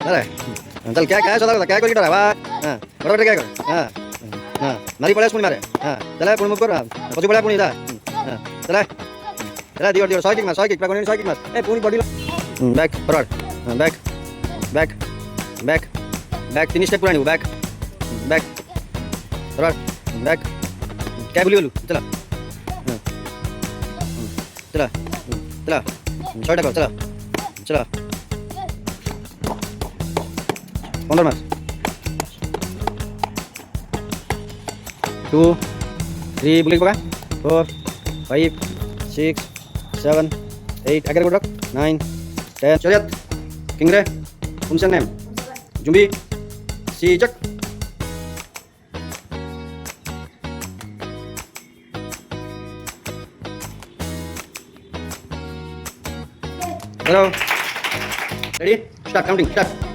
बरं चल काय काय स्वतः काय करू वा हां बरोबर काय कर हां हां मारी पळ्यास कोणी मारे हां चला पुढे मुख कर पछू पळ्या पुणी जा हां चला चला दिवड दिवड 100 किक मार 100 किक कोणी 100 किक मार ए पुणी बॉडीला back forward back back back back 3 step पुढे निघू बॅक बॅक फॉरवर्ड बॅक काय बोलू चला चला चला शॉर्ट टाका चला चला 15 मार 2 3 बुलेट बघा 4 5 6 7 8 अगर गुड 9 10 चलियत किंगरे तुमचं नेम जुंबी सिजक hello ready start counting start